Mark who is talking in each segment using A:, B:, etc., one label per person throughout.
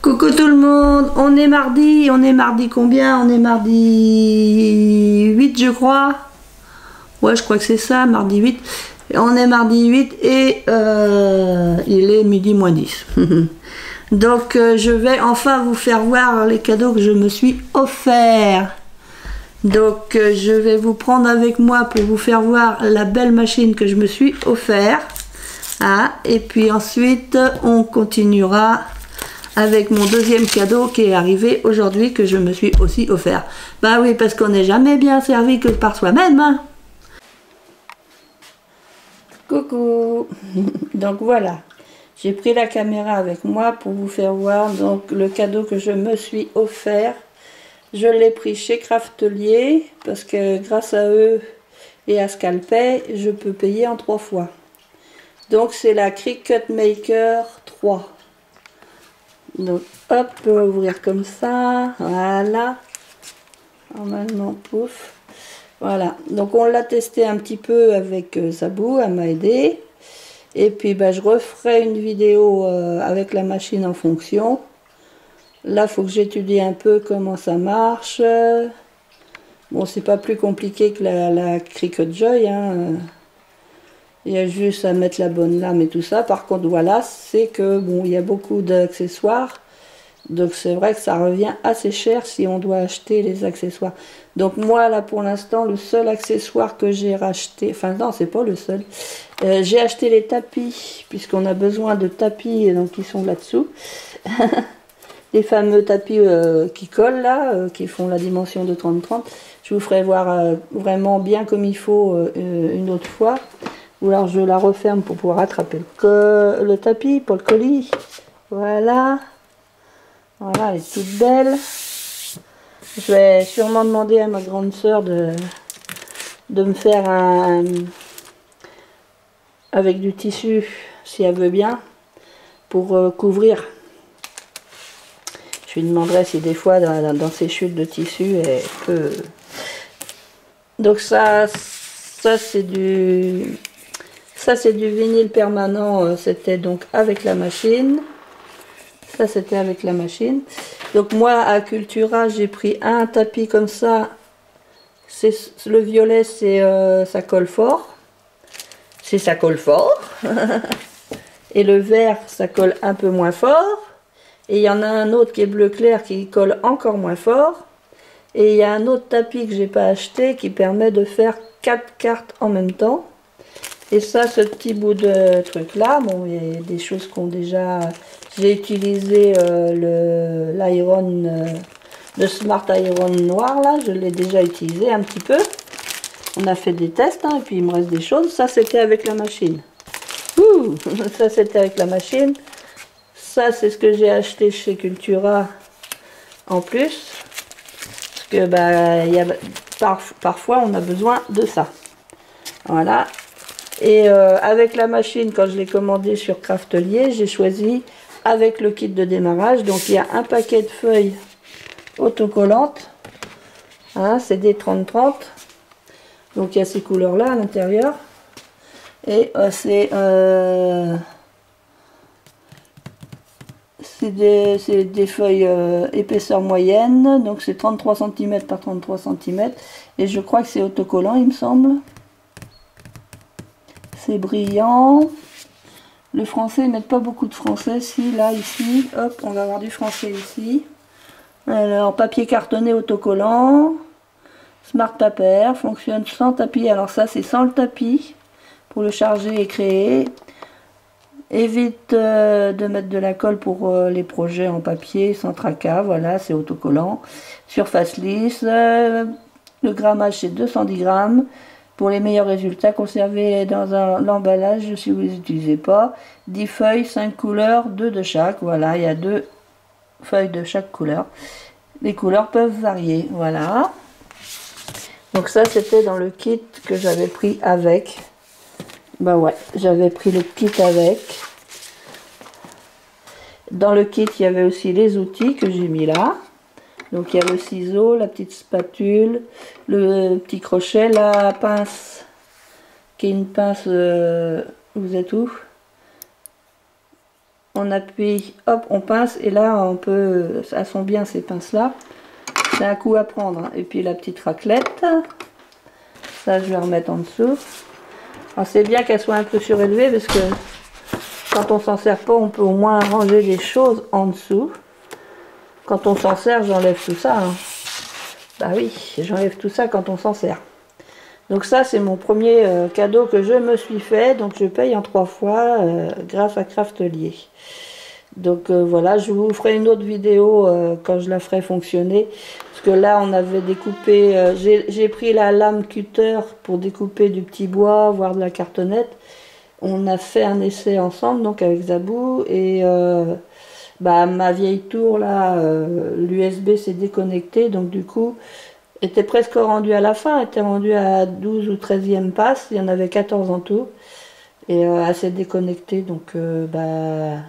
A: Coucou tout le monde, on est mardi combien? On est mardi 8 je crois. Ouais je crois que c'est ça, mardi 8. On est mardi 8 et il est midi moins 10. Donc je vais enfin vous faire voir les cadeaux que je me suis offerts. Donc je vais vous prendre avec moi pour vous faire voir la belle machine que je me suis offert. Hein, et puis ensuite on continuera avec mon deuxième cadeau qui est arrivé aujourd'hui, que je me suis aussi offert. Bah oui, parce qu'on n'est jamais bien servi que par soi-même. Hein. Coucou. Donc voilà, j'ai pris la caméra avec moi pour vous faire voir donc le cadeau que je me suis offert. Je l'ai pris chez Craftelier parce que grâce à eux et à Scalpay, je peux payer en 3 fois. Donc c'est la Cricut Maker 3. Donc hop, on va ouvrir comme ça, voilà, normalement, pouf, voilà, donc on l'a testé un petit peu avec Zabou, elle m'a aidé, et puis bah, je referai une vidéo avec la machine en fonction. Là, il faut que j'étudie un peu comment ça marche. Bon, c'est pas plus compliqué que la Cricut Joy, hein. Il y a juste à mettre la bonne lame et tout ça. Par contre, voilà, c'est que bon, il y a beaucoup d'accessoires. Donc c'est vrai que ça revient assez cher si on doit acheter les accessoires. Donc moi, là, pour l'instant, le seul accessoire que j'ai racheté... Enfin, non, c'est pas le seul. J'ai acheté les tapis, puisqu'on a besoin de tapis, donc ils sont là-dessous. Les fameux tapis qui collent, là, qui font la dimension de 30-30. Je vous ferai voir vraiment bien comme il faut une autre fois. Ou alors je la referme pour pouvoir attraper le tapis pour le colis. Voilà. Voilà, elle est toute belle. Je vais sûrement demander à ma grande sœur de me faire un... avec du tissu, si elle veut bien, pour couvrir. Je lui demanderai si des fois, dans ces chutes de tissu, elle peut... Donc ça c'est du... Ça c'est du vinyle permanent, c'était donc avec la machine. Ça c'était avec la machine. Donc moi à Cultura j'ai pris un tapis comme ça. Le violet c'est ça colle fort. C'est ça colle fort. Et le vert ça colle un peu moins fort. Et il y en a un autre qui est bleu clair qui colle encore moins fort. Et il y a un autre tapis que j'ai pas acheté qui permet de faire 4 cartes en même temps. Et ça, ce petit bout de truc là, bon, il y a des choses qu'on déjà... J'ai utilisé l'iron, le Smart Iron noir là, je l'ai déjà utilisé un petit peu. On a fait des tests, hein, et puis il me reste des choses. Ça, c'était avec la machine. Ouh, ça, c'était avec la machine. Ça, c'est ce que j'ai acheté chez Cultura en plus. Parce que bah, parfois, on a besoin de ça. Voilà. Et avec la machine, quand je l'ai commandé sur Craftelier, j'ai choisi avec le kit de démarrage. Donc il y a un paquet de feuilles autocollantes. Hein, c'est des 30-30. Donc il y a ces couleurs-là à l'intérieur. Et c'est des feuilles épaisseur moyenne. Donc c'est 33 cm par 33 cm. Et je crois que c'est autocollant, il me semble. C'est brillant. Le français, ils mettent pas beaucoup de français. Si, là, ici, hop, on va avoir du français ici. Alors, papier cartonné autocollant. Smart Paper, fonctionne sans tapis. Alors ça, c'est sans le tapis. Pour le charger et créer. Évite de mettre de la colle pour les projets en papier, sans tracas. Voilà, c'est autocollant. Surface lisse. Le grammage, c'est 210 grammes. Pour les meilleurs résultats, conservez dans l'emballage si vous ne les utilisez pas. 10 feuilles, 5 couleurs, 2 de chaque. Voilà, il y a 2 feuilles de chaque couleur. Les couleurs peuvent varier. Voilà. Donc ça, c'était dans le kit que j'avais pris avec. Bah ouais, j'avais pris le kit avec. Dans le kit, il y avait aussi les outils que j'ai mis là. Donc il y a le ciseau, la petite spatule, le petit crochet, la pince, qui est une pince, vous êtes où? on appuie, hop, on pince, et là on peut, ça sent bien ces pinces là. C'est un coup à prendre. Et puis la petite raclette, ça je vais remettre en dessous. Alors c'est bien qu'elle soit un peu surélevée parce que quand on s'en sert pas, on peut au moins ranger des choses en dessous. Quand on s'en sert, j'enlève tout ça. Hein. Bah oui, j'enlève tout ça quand on s'en sert. Donc ça, c'est mon premier cadeau que je me suis fait. Donc je paye en 3 fois grâce à Craftelier. Donc voilà, je vous ferai une autre vidéo quand je la ferai fonctionner. Parce que là, on avait découpé... j'ai pris la lame cutter pour découper du petit bois, voire de la cartonnette. On a fait un essai ensemble, donc avec Zabou. Et bah, ma vieille tour, là, l'USB s'est déconnecté. Donc du coup... était presque rendu à la fin, était rendu à 12 ou 13e passe, il y en avait 14 en tout, et elle s'est déconnectée, donc bah,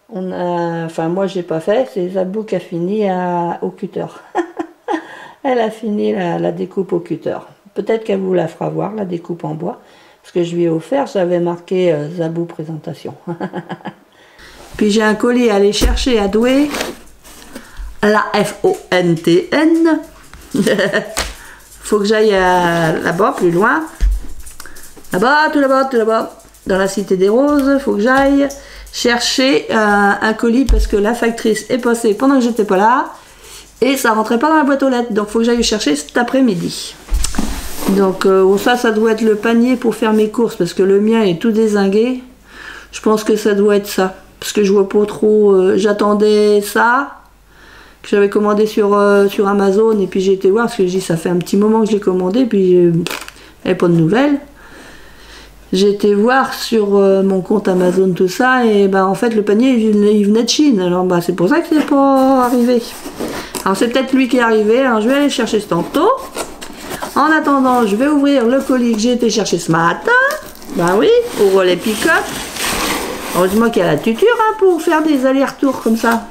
A: on a, enfin moi j'ai pas fait, c'est Zabou qui a fini au cutter. Elle a fini la découpe au cutter. Peut-être qu'elle vous la fera voir, la découpe en bois, parce que je lui ai offert, j'avais marqué Zabou présentation. Puis j'ai un colis à aller chercher à Douai, la FONTN. Faut que j'aille là-bas, plus loin. Là-bas, tout là-bas, tout là-bas. Dans la Cité des Roses, faut que j'aille chercher un colis parce que la factrice est passée pendant que j'étais pas là. Et ça rentrait pas dans la boîte aux lettres. Donc faut que j'aille chercher cet après-midi. Donc ça doit être le panier pour faire mes courses parce que le mien est tout dézingué. Je pense que ça doit être ça. Parce que je vois pas trop... j'attendais ça. J'avais commandé sur Amazon et puis j'ai été voir parce que je dis ça fait un petit moment que j'ai commandé puis il n'y avait pas de nouvelles. J'ai été voir sur mon compte Amazon tout ça et bah en fait le panier il venait de Chine, alors bah c'est pour ça que c'est pas arrivé. Alors c'est peut-être lui qui est arrivé, alors je vais aller chercher ce tantôt. En attendant je vais ouvrir le colis que j'ai été chercher ce matin, bah oui, pour les pick-up. Heureusement qu'il y a la tuture hein, pour faire des allers-retours comme ça.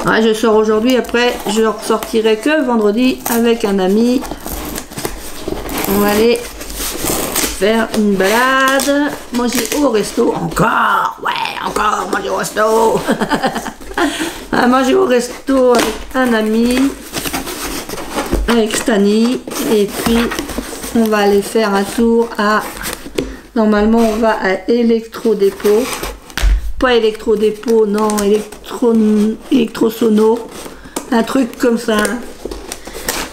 A: Ouais, je sors aujourd'hui, après je ressortirai que vendredi avec un ami. On va aller faire une balade, manger au resto, encore, ouais, encore manger au resto. Manger au resto avec un ami, avec Stani, et puis on va aller faire un tour à, normalement on va à Electrodépôt. Pas électrodépôt, non, électrosono, un truc comme ça.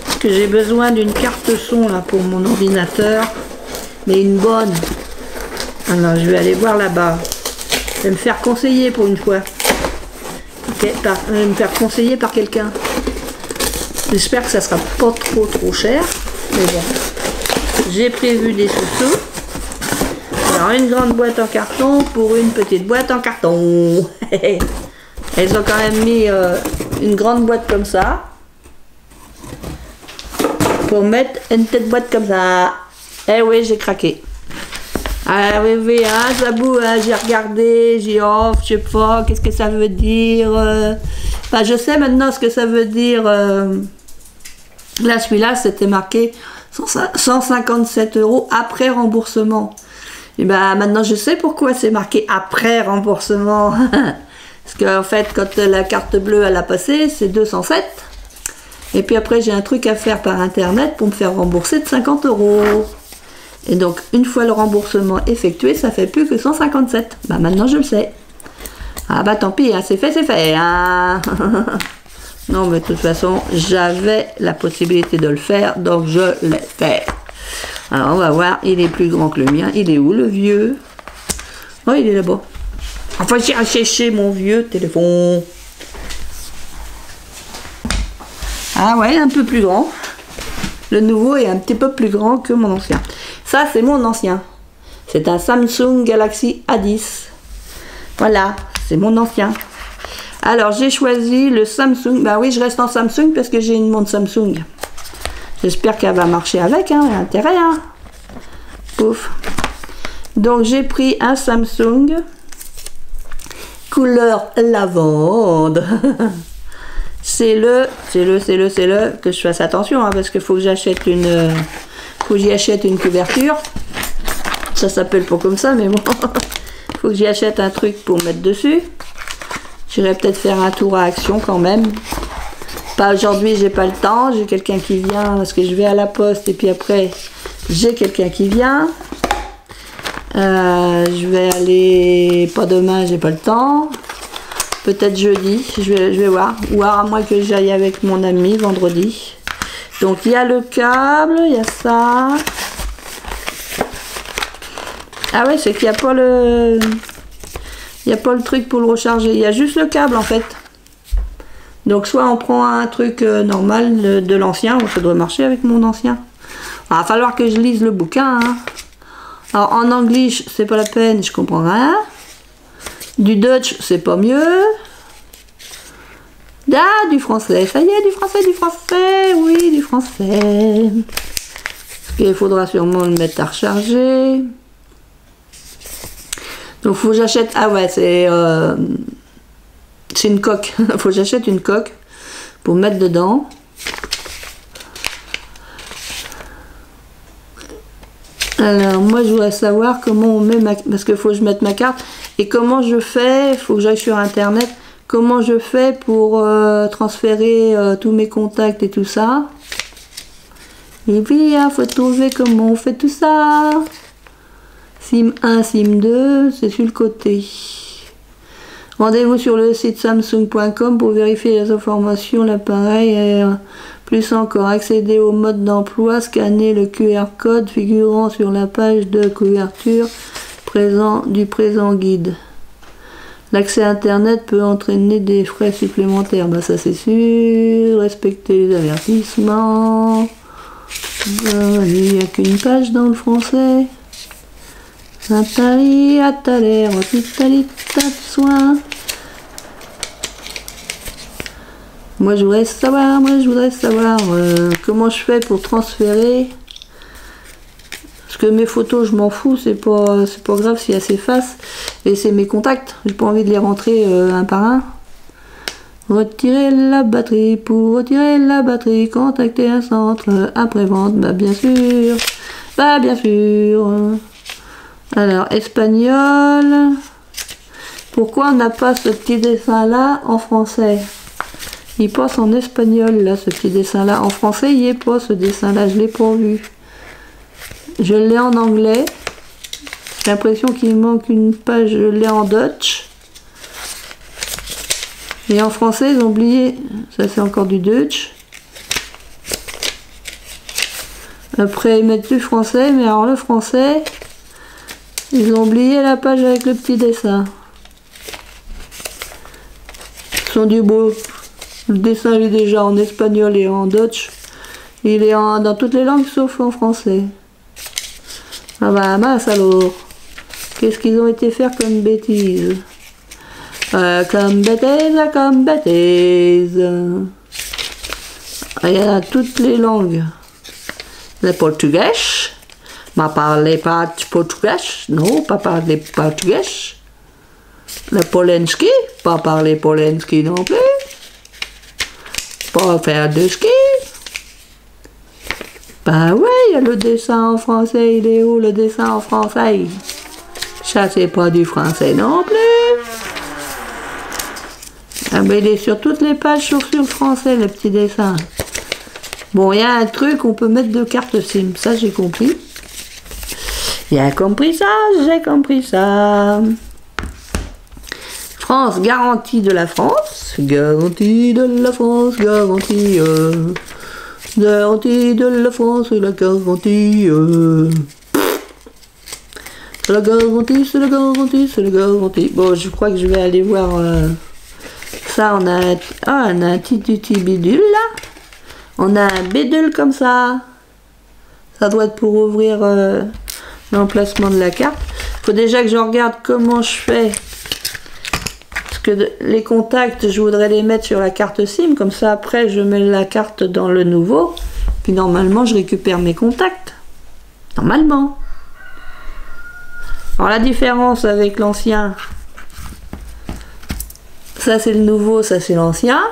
A: Parce que j'ai besoin d'une carte son là pour mon ordinateur, mais une bonne. Alors je vais aller voir là-bas. Je vais me faire conseiller pour une fois. Okay, me faire conseiller par quelqu'un. J'espère que ça sera pas trop cher, mais bon. J'ai prévu des sous-sous. Alors une grande boîte en carton pour une petite boîte en carton. Elles ont quand même mis une grande boîte comme ça pour mettre une petite boîte comme ça. Eh oui, j'ai craqué. Ah oui, hein, Zabou, hein, j'ai regardé, j'ai oh, je sais pas, qu'est-ce que ça veut dire. Enfin, je sais maintenant ce que ça veut dire. Là, celui-là, c'était marqué 157 € après remboursement. Et ben maintenant je sais pourquoi c'est marqué après remboursement. Parce qu'en fait quand la carte bleue elle a passé c'est 207. Et puis après j'ai un truc à faire par internet pour me faire rembourser de 50 €. Et donc une fois le remboursement effectué ça fait plus que 157. Ben maintenant je le sais. Ah bah tant pis, hein, c'est fait hein. Non mais de toute façon j'avais la possibilité de le faire donc je l'ai fait. Alors on va voir, il est plus grand que le mien. Il est où le vieux? Oh il est là-bas. Enfin j'ai cherché mon vieux téléphone. Ah ouais, un peu plus grand. Le nouveau est un petit peu plus grand que mon ancien. Ça c'est mon ancien. C'est un Samsung Galaxy A10. Voilà, c'est mon ancien. Alors j'ai choisi le Samsung. Bah oui, je reste en Samsung parce que j'ai une montre Samsung. J'espère qu'elle va marcher avec, hein, intérêt, hein. Pouf. Donc j'ai pris un Samsung couleur lavande. C'est le que je fasse attention hein, parce qu'il faut que j'achète faut que j'y achète une couverture. Ça s'appelle pas comme ça, mais bon, faut faut que j'y achète un truc pour mettre dessus. J'irai peut-être faire un tour à Action quand même. Pas aujourd'hui, j'ai pas le temps. J'ai quelqu'un qui vient parce que je vais à la poste et puis après, j'ai quelqu'un qui vient. Je vais aller, pas demain, j'ai pas le temps. Peut-être jeudi, je vais voir. Ou à moins que j'aille avec mon ami vendredi. Donc il y a le câble, il y a ça. Ah ouais, c'est qu'il n'y a pas le... Il n'y a pas le truc pour le recharger. Il y a juste le câble en fait. Donc soit on prend un truc normal de l'ancien. Ça doit marcher avec mon ancien. Il va falloir que je lise le bouquin. Hein. Alors en anglais, c'est pas la peine, je comprends rien. Du Dutch, c'est pas mieux. Ah, du français, ça y est, du français, oui, du français. Il faudra sûrement le mettre à recharger. Donc faut que j'achète, ah ouais, c'est une coque. Faut que j'achète une coque pour mettre dedans. Alors moi je voudrais savoir comment on met ma... Parce qu'il faut que je mette ma carte. Et comment je fais, il faut que j'aille sur internet. Comment je fais pour transférer tous mes contacts et tout ça. Et puis il faut trouver comment on fait tout ça. SIM 1, SIM 2, c'est sur le côté. Rendez-vous sur le site samsung.com pour vérifier les informations, l'appareil et plus encore accéder au mode d'emploi, scanner le QR code figurant sur la page de couverture du présent guide. L'accès Internet peut entraîner des frais supplémentaires, bah ça c'est sûr. Respecter les avertissements. Il n'y a qu'une page dans le français. Nathalie, à ta l'air, Nathalie, t'as soin. Moi je voudrais savoir comment je fais pour transférer. Parce que mes photos, je m'en fous, c'est pas grave si elles s'effacent. Et c'est mes contacts, j'ai pas envie de les rentrer un par un. Retirer la batterie, pour retirer la batterie, contacter un centre après-vente, bah bien sûr. Alors, espagnol. Pourquoi on n'a pas ce petit dessin-là en français? Il passe en espagnol, là, ce petit dessin-là. En français, il n'y est pas, ce dessin-là, je l'ai pas vu. Je l'ai en anglais. J'ai l'impression qu'il manque une page, je l'ai en Dutch. Et en français, ils ont oublié. Ça, c'est encore du Dutch. Après, ils mettent du français, mais alors le français, ils ont oublié la page avec le petit dessin. Ils sont du beau. Le dessin, il est déjà en espagnol et en Dutch. Il est dans toutes les langues, sauf en français. Ah bah mince alors, qu'est-ce qu'ils ont été faire comme bêtises? Comme bêtises. Il y a toutes les langues. Le portugais, ma parlez pas portugais, non, pas parler portugais. Le polenski, pas parler polenski non plus. Pas faire de ski. Bah ouais, il y a le dessin en français, il est où le dessin en français? Ça c'est pas du français non plus. Ah ben il est sur toutes les pages sauf sur le français, le petit dessin. Bon, il y a un truc, on peut mettre deux cartes SIM, ça j'ai compris. J'ai compris ça. France, garantie de la France. Garantie de la France, garantie. Garantie de la France, la garantie. C'est la garantie, c'est la garantie, c'est la garantie. Bon, je crois que je vais aller voir ça. On a un petit bidule là. On a un bidule comme ça. Ça doit être pour ouvrir l'emplacement de la carte. Faut déjà que je regarde comment je fais. Parce que les contacts, je voudrais les mettre sur la carte SIM. Comme ça, après, je mets la carte dans le nouveau. Puis normalement, je récupère mes contacts. Normalement. Alors la différence avec l'ancien, ça c'est le nouveau, ça c'est l'ancien.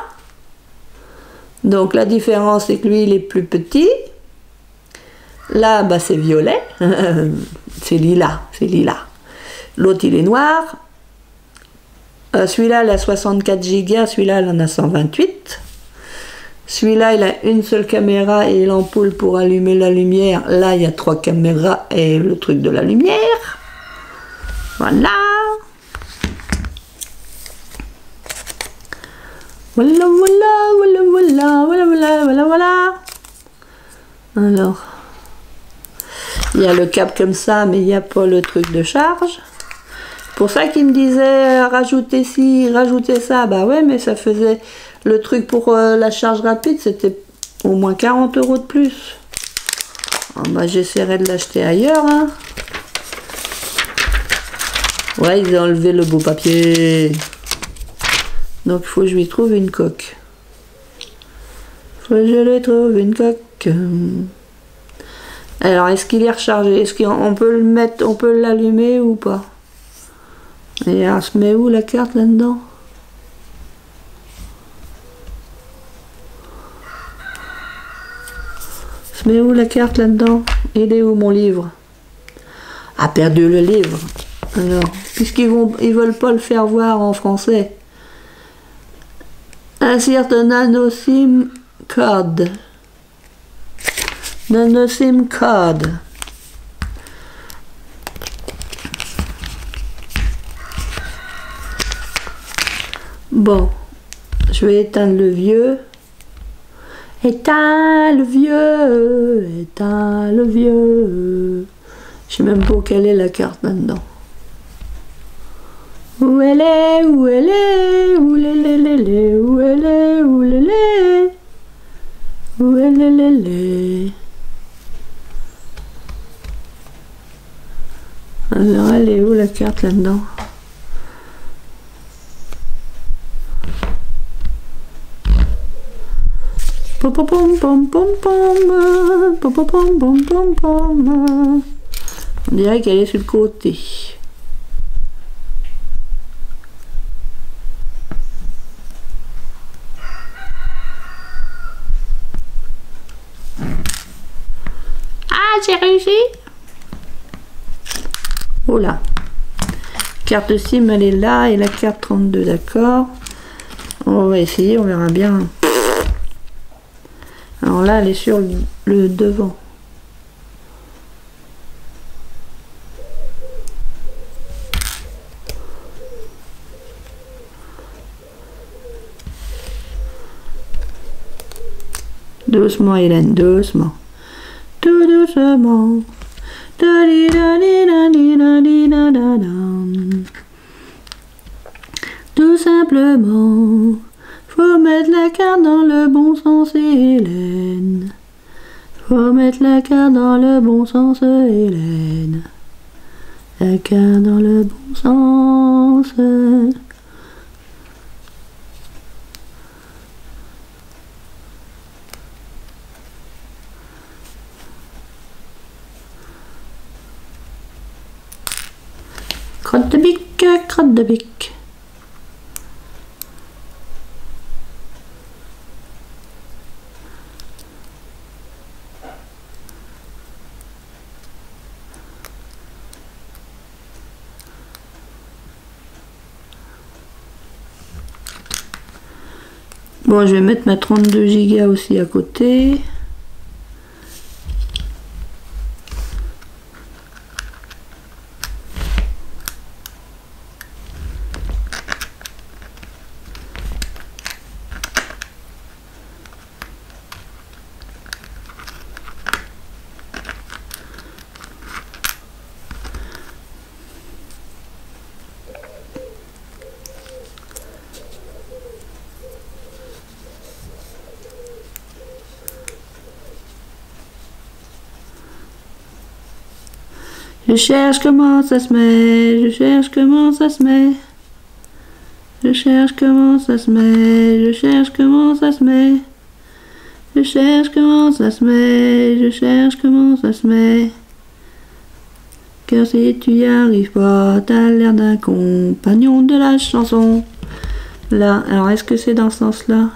A: Donc la différence c'est que lui il est plus petit. Là bah c'est violet, c'est lilas, L'autre, il est noir. Celui-là, il a 64 Go, celui-là, il en a 128. Celui-là, il a une seule caméra et l'ampoule pour allumer la lumière. Là, il y a 3 caméras et le truc de la lumière. Voilà. Voilà, voilà, voilà, voilà, voilà, voilà, voilà, voilà. Alors, il y a le câble comme ça, mais il n'y a pas le truc de charge. Pour ça qu'il me disait rajouter ci, rajouter ça. Bah ouais, mais ça faisait le truc pour la charge rapide, c'était au moins 40 € de plus. Oh, bah j'essaierai de l'acheter ailleurs. Hein. Ouais, ils ont enlevé le beau papier. Donc il faut que je lui trouve une coque. Faut que je lui trouve une coque. Alors, est-ce qu'il est rechargé? Est-ce qu'on peut le mettre, on peut l'allumer ou pas? Et elle se met où la carte là-dedans? Se met où la carte là-dedans? Il est où mon livre? Ah, perdu le livre. Alors, ils veulent pas le faire voir en français. Insert a nano SIM card. Nano SIM card. Bon, je vais éteindre le vieux. Éteins le vieux, éteins le vieux. Je sais même pas quelle est la carte là-dedans. Où elle est, où elle est, où elle est, où elle est, où elle est, où elle est. Alors elle est où la carte là-dedans? Pom pom pom pom pom pom pom pom pom pom. On dirait qu'elle est sur le côté. Ah, j'ai réussi. Oh là. Carte SIM, elle est là et la carte 32, d'accord. On va essayer, on verra bien. Alors là, elle est sur le devant. Doucement, Hélène, doucement. Tout doucement. Tout simplement. Faut mettre la carte dans le bon sens, Hélène. Faut mettre la carte dans le bon sens, Hélène. La carte dans le bon sens. Crotte de bique, crotte de bique. Bon, je vais mettre ma 32 Go aussi à côté. Je cherche comment ça se met, je cherche comment ça se met. Je cherche comment ça se met, je cherche comment ça se met. Je cherche comment ça se met, je cherche comment ça se met. Car si tu y arrives pas, t'as l'air d'un compagnon de la chanson. Là, alors est-ce que c'est dans ce sens-là?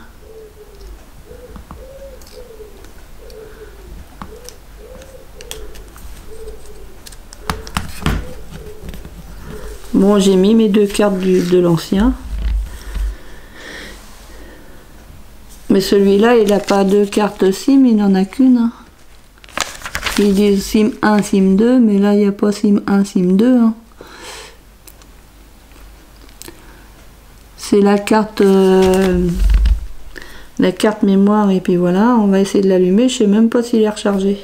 A: Bon, j'ai mis mes 2 cartes de l'ancien. Mais celui-là, il n'a pas 2 cartes SIM, il n'en a qu'une. Hein. Ils disent SIM 1, SIM 2, mais là, il n'y a pas SIM 1, SIM 2. Hein. C'est la carte mémoire, et puis voilà, on va essayer de l'allumer. Je sais même pas s'il est rechargé.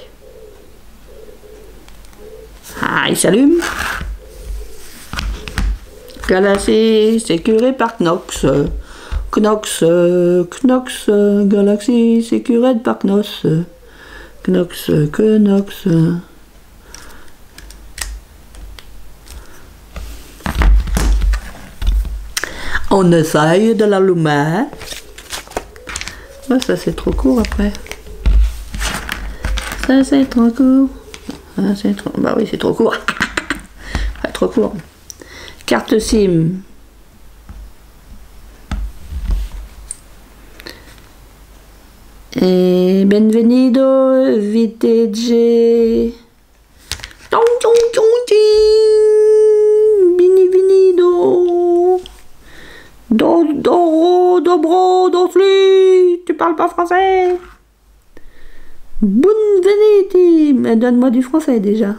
A: Ah, il s'allume. Galaxy sécuré par Knox. Knox, Galaxy sécuré par Knox. Knox. On essaye de l'allumer. Oh, ça c'est trop court après. Ça c'est trop court. Ah, c'est trop... Bah oui, c'est trop court. Pas trop court. Carte SIM. Et benvenido, VTG. Benvenido. Dobro, dosli. Tu parles pas français? Benvenuti. Mais donne-moi du français déjà.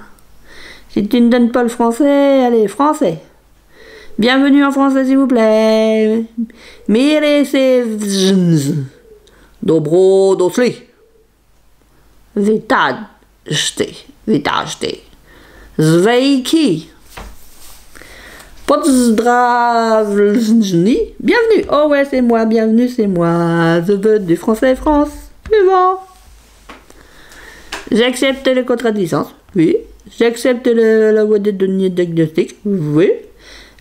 A: Si tu ne donnes pas le français, allez, français. Bienvenue en français, s'il vous plaît. Mire Dobro dosli. Witajte. Zveiki. Pozdravljeni. Bienvenue. Oh ouais, c'est moi. Bienvenue, c'est moi. Je veux du français France. Suivant. J'accepte les contrats de licence. Oui. J'accepte la voie de données diagnostic. Oui.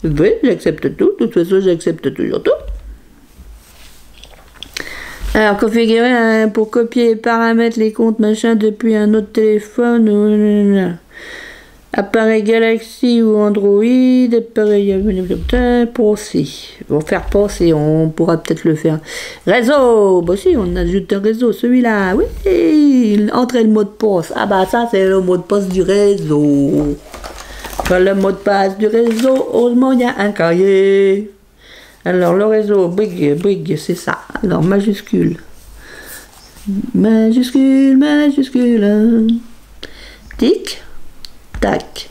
A: Oui, j'accepte tout. De toute façon, j'accepte toujours tout. Alors, configurer pour copier et paramètres les comptes machin depuis un autre téléphone. Appareil Galaxy ou Android, appareil penser. Bon, faire penser, on pourra peut-être le faire. Réseau, bah si, on ajoute un réseau, celui-là, oui, entrez le mot de passe. Ah bah ça, c'est le mot de passe du réseau. Enfin, le mot de passe du réseau, heureusement, il y a un cahier. Alors, le réseau, brig, c'est ça. Alors, majuscule. Majuscule. Tic. Tac,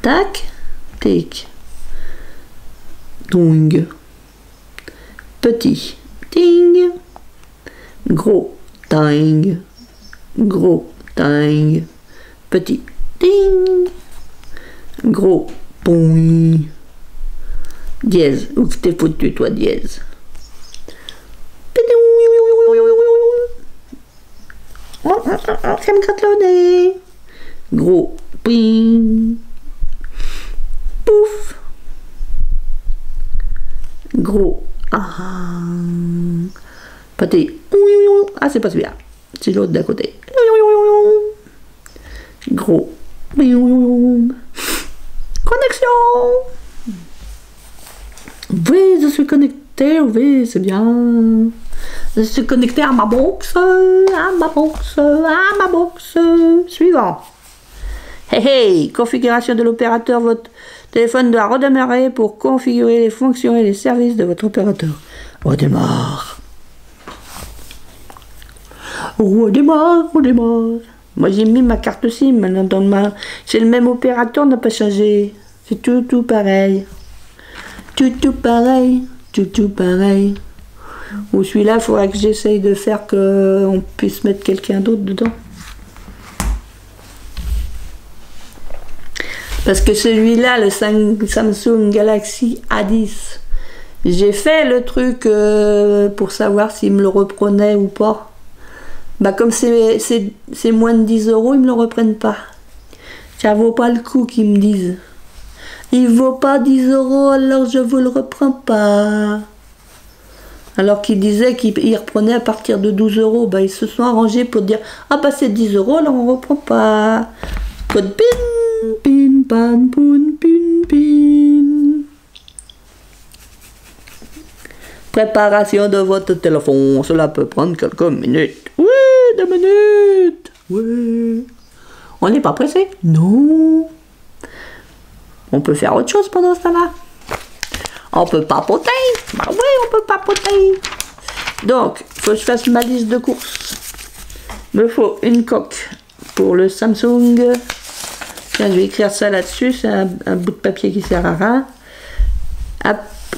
A: tac, tic. Dong. Petit, ting. Gros, ting. Gros, ting. Petit, ting. Gros, pong. Dièse, où t'es foutu toi, dièse? Ça me gratte le nez. Gros, ping. Pouf. Gros. Ah. Petit. Ah, c'est pas celui-là. C'est l'autre d'à côté. Gros. Connexion. Oui, je suis connecté. Oui, c'est bien. Je suis connecté à ma box. Suivant. Hey, configuration de l'opérateur. Votre téléphone doit redémarrer pour configurer les fonctions et les services de votre opérateur. Redémarre. Moi, j'ai mis ma carte SIM maintenant dans ma... C'est le même opérateur, n'a pas changé. C'est tout pareil. Tout pareil. Ou celui-là, il faudra que j'essaye de faire qu'on puisse mettre quelqu'un d'autre dedans. Parce que celui-là, le Samsung Galaxy A10, j'ai fait le truc pour savoir s'il me le reprenait ou pas. Bah comme c'est moins de 10 €, ils me le reprennent pas. Ça vaut pas le coup qu'ils me disent. Il vaut pas 10 €, alors je vous le reprends pas. Alors qu'ils disaient qu'ils reprenaient à partir de 12 €. Bah ils se sont arrangés pour dire ah bah c'est 10 €, alors on reprend pas. Code PIN. Pin, pan, poun, pin. Préparation de votre téléphone. Cela peut prendre quelques minutes. Oui, 2 minutes. Oui. On n'est pas pressé? Non. On peut faire autre chose pendant ce temps-là. On peut papoter. Bah oui, on peut papoter. Donc, il faut que je fasse ma liste de courses. Il me faut une coque pour le Samsung. Tiens, je vais écrire ça là-dessus. C'est un bout de papier qui sert à rien.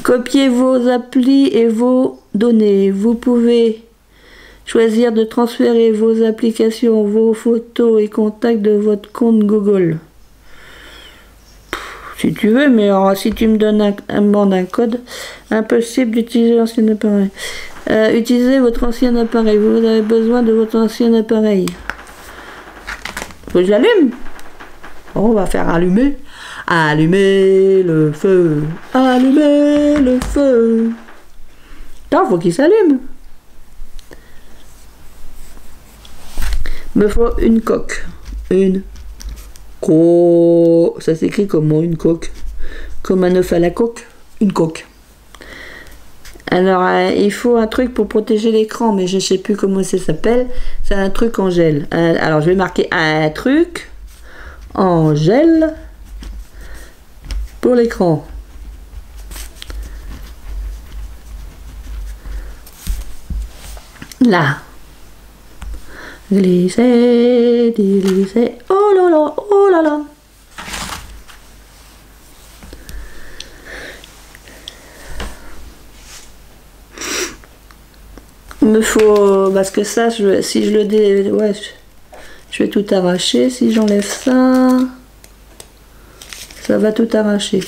A: Copiez vos applis et vos données. Vous pouvez choisir de transférer vos applications, vos photos et contacts de votre compte Google. Si tu veux, mais alors, si tu me donnes un code, impossible d'utiliser l'ancien appareil. Utilisez votre ancien appareil. Vous avez besoin de votre ancien appareil. Faut que je l'allume. On va faire allumer. Allumer le feu. Allumer le feu. Non, faut qu'il s'allume. Me faut une coque. Une coque. Ça s'écrit comment une coque? Comme un œuf à la coque. Une coque. Alors, il faut un truc pour protéger l'écran, mais je ne sais plus comment ça s'appelle. C'est un truc en gel. Alors, je vais marquer un truc en gel pour l'écran. Là. Glisser, glisser. Oh là là, oh là là. Il me faut, parce que ça, si je le ouais, je vais tout arracher. Si j'enlève ça, ça va tout arracher.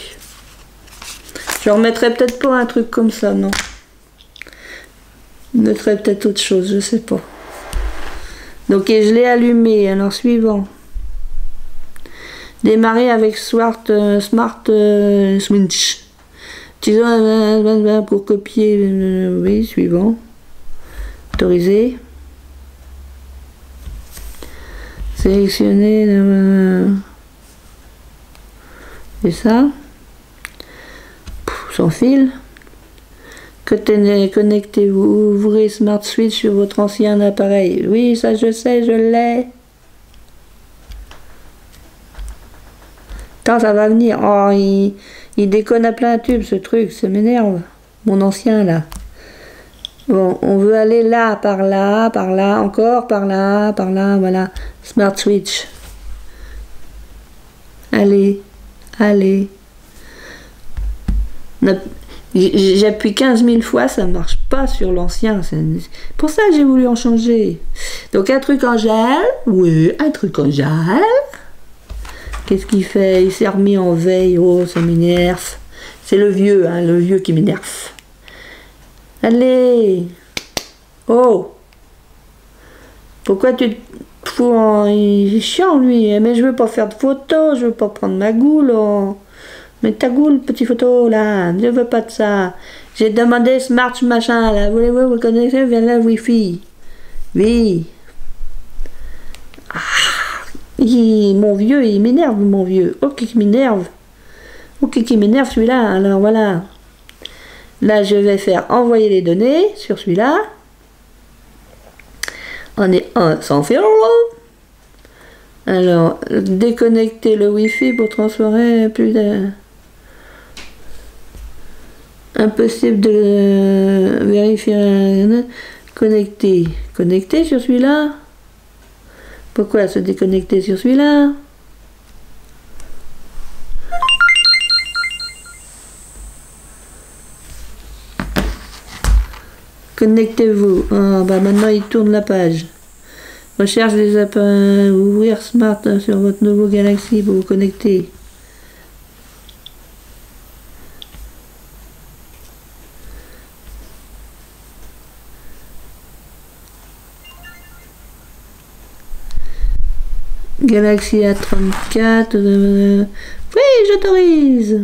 A: Je remettrai peut-être pas un truc comme ça, non. Je mettrai peut-être autre chose, je sais pas. Donc, et je l'ai allumé. Alors, suivant. Démarrer avec Smart Switch. Utilisons pour copier. Oui, suivant. Autoriser. Sélectionner. Et ça. Sans fil. Connectez-vous. Ouvrez Smart Switch sur votre ancien appareil. Oui, ça je sais, je l'ai. Attends, ça va venir. Oh, il déconne à plein tube ce truc, ça m'énerve. Mon ancien là. Bon, on veut aller là, par là, encore par là, voilà. Smart Switch. Allez, allez. J'appuie 15 000 fois, ça ne marche pas sur l'ancien. C'est pour ça que j'ai voulu en changer. Donc un truc en gel. Oui, un truc en gel. Qu'est-ce qu'il fait? Il s'est remis en veille. Oh, ça m'énerve. C'est le vieux, hein, le vieux qui m'énerve. Allez. Oh. Pourquoi tu te fous en... Il est chiant, lui. Mais je veux pas faire de photos. Je veux pas prendre ma goule. Oh. Mais ta goule, petit photo, là. Je veux pas de ça. J'ai demandé Smart machin, là. Voulez-vous vous connecter vers la Wi-Fi? Oui. Ah. Mon vieux, il m'énerve, mon vieux. Ok, qui m'énerve. Ok, qui m'énerve, celui-là. Alors, voilà. Là, je vais faire envoyer les données sur celui-là. On est sans fil. Alors, déconnecter le Wi-Fi pour transférer plus de... Impossible de vérifier. Connecter. Connecter sur celui-là. Pourquoi se déconnecter sur celui-là? Connectez-vous. Ah, bah maintenant il tourne la page. Recherche des appareils. Ouvrir Smart sur votre nouveau Galaxy pour vous connecter. Galaxy A34. Oui, j'autorise.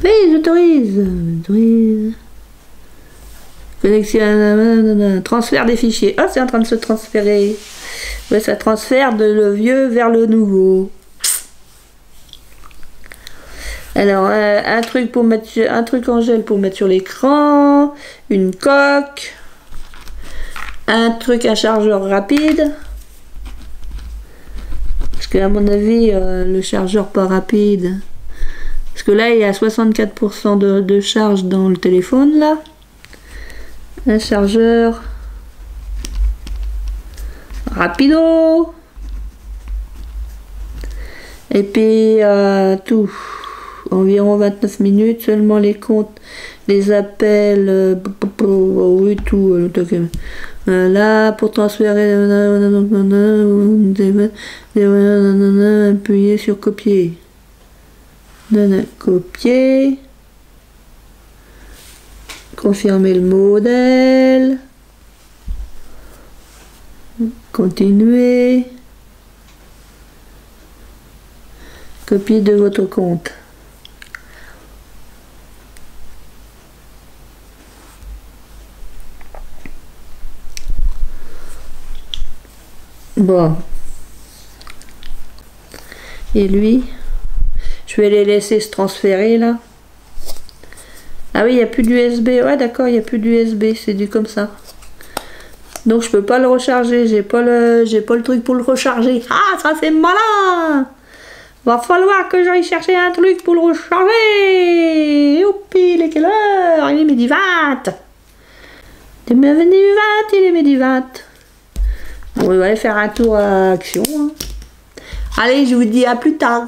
A: Oui, j'autorise. Connexion. Transfert des fichiers. Oh, c'est en train de se transférer. Ouais, ça transfère de le vieux vers le nouveau. Alors, un truc en gel pour mettre sur l'écran, une coque, un chargeur rapide, qu'à mon avis, le chargeur pas rapide. Parce que là, il y a 64% de charge dans le téléphone, là. Un chargeur rapido. Et puis, tout. Environ 29 minutes, seulement les comptes, les appels, oui, tout. Là, pour transférer, appuyez sur copier. Copier. Confirmer le modèle. Continuer. Copie de votre compte. Bon. Et lui, je vais les laisser se transférer là. Ah oui, il n'y a plus d'USB. Ouais, d'accord, il n'y a plus d'USB. C'est du comme ça. Donc je peux pas le recharger. J'ai pas le truc pour le recharger. Ah, ça c'est malin. Va falloir que j'aille chercher un truc pour le recharger. Youpi, il est quelle heure? Il est midi 20. Il est midi 20, il est midi 20. Bon, on va aller faire un tour à Action. Hein. Allez, je vous dis à plus tard.